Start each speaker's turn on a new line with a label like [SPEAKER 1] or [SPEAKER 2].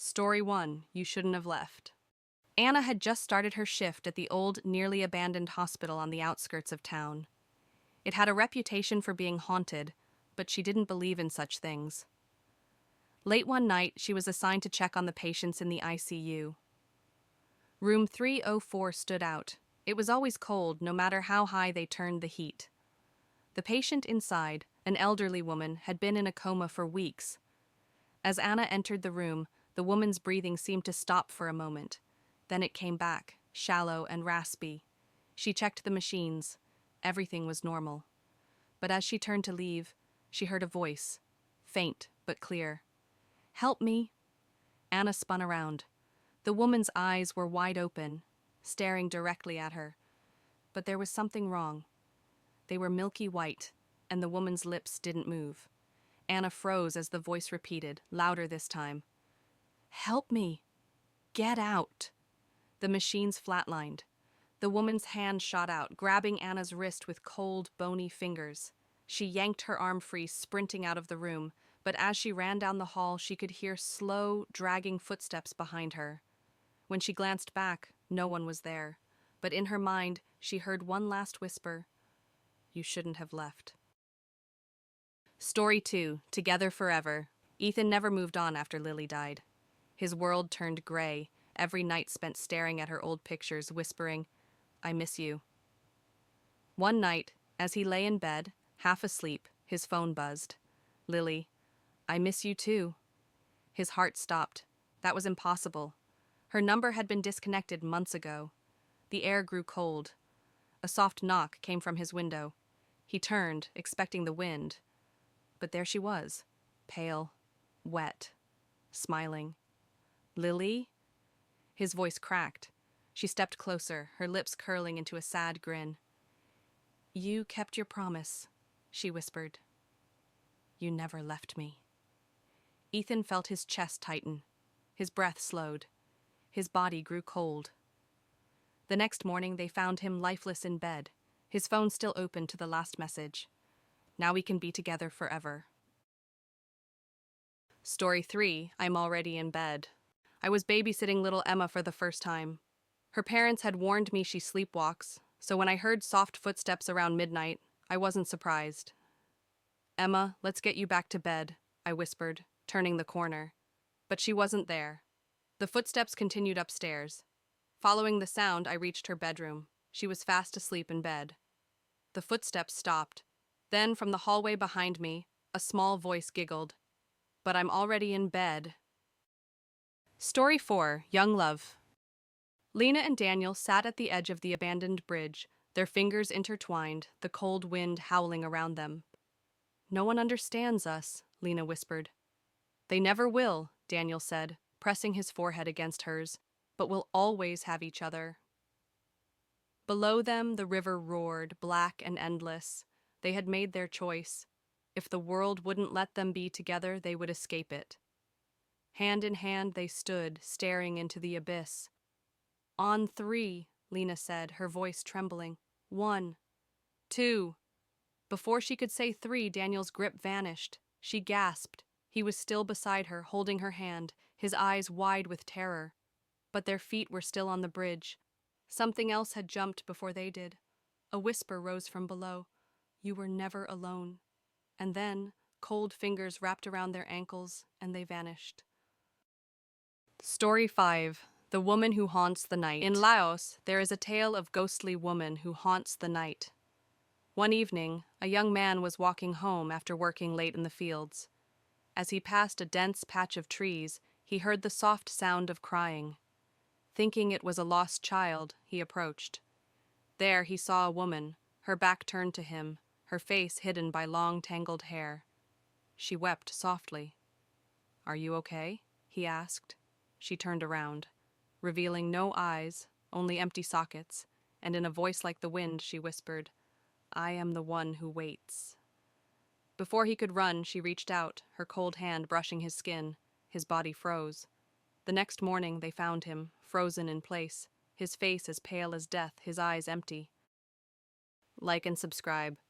[SPEAKER 1] Story 1: You Shouldn't Have Left. Anna had just started her shift at the old, nearly abandoned hospital on the outskirts of town. It had a reputation for being haunted, but she didn't believe in such things. Late one night, she was assigned to check on the patients in the ICU. Room 304 stood out. It was always cold, no matter how high they turned the heat. The patient inside, an elderly woman, had been in a coma for weeks. As Anna entered the room, the woman's breathing seemed to stop for a moment. Then it came back, shallow and raspy. She checked the machines. Everything was normal. But as she turned to leave, she heard a voice, faint but clear. "Help me!" Anna spun around. The woman's eyes were wide open, staring directly at her. But there was something wrong. They were milky white, and the woman's lips didn't move. Anna froze as the voice repeated, louder this time. "Help me! Get out!" The machines flatlined. The woman's hand shot out, grabbing Anna's wrist with cold, bony fingers. She yanked her arm free, sprinting out of the room, but as she ran down the hall, she could hear slow, dragging footsteps behind her. When she glanced back, no one was there, but in her mind, she heard one last whisper, "You shouldn't have left." Story 2: Together Forever. Ethan never moved on after Lily died. His world turned gray, every night spent staring at her old pictures, whispering, "I miss you." One night, as he lay in bed, half asleep, his phone buzzed. "Lily, I miss you too." His heart stopped. That was impossible. Her number had been disconnected months ago. The air grew cold. A soft knock came from his window. He turned, expecting the wind. But there she was, pale, wet, smiling. "Lily?" His voice cracked. She stepped closer, her lips curling into a sad grin. "You kept your promise," she whispered. "You never left me." Ethan felt his chest tighten. His breath slowed. His body grew cold. The next morning, they found him lifeless in bed, his phone still open to the last message. "Now we can be together forever." Story 3: I'm Already in Bed. I was babysitting little Emma for the first time. Her parents had warned me she sleepwalks, so when I heard soft footsteps around midnight, I wasn't surprised. "Emma, let's get you back to bed," I whispered, turning the corner. But she wasn't there. The footsteps continued upstairs. Following the sound, I reached her bedroom. She was fast asleep in bed. The footsteps stopped. Then, from the hallway behind me, a small voice giggled. "But I'm already in bed." Story 4: Young Love. Lena and Daniel sat at the edge of the abandoned bridge, their fingers intertwined, the cold wind howling around them. "No one understands us," Lena whispered. "They never will," Daniel said, pressing his forehead against hers, "but we'll always have each other." Below them, the river roared, black and endless. They had made their choice. If the world wouldn't let them be together, they would escape it. Hand in hand, they stood, staring into the abyss. "On 3, Lena said, her voice trembling. 1, 2. Before she could say 3, Daniel's grip vanished. She gasped. He was still beside her, holding her hand, his eyes wide with terror. But their feet were still on the bridge. Something else had jumped before they did. A whisper rose from below. "You were never alone." And then, cold fingers wrapped around their ankles, and they vanished. Story 5: The Woman Who Haunts the Night. In Laos, there is a tale of ghostly woman who haunts the night. One evening, a young man was walking home after working late in the fields. As he passed a dense patch of trees, he heard the soft sound of crying. Thinking it was a lost child, he approached. There he saw a woman, her back turned to him, her face hidden by long tangled hair. She wept softly. "Are you okay?" he asked. She turned around, revealing no eyes, only empty sockets, and in a voice like the wind she whispered, "I am the one who waits." Before he could run, she reached out, her cold hand brushing his skin. His body froze. The next morning they found him, frozen in place, his face as pale as death, his eyes empty. Like and subscribe.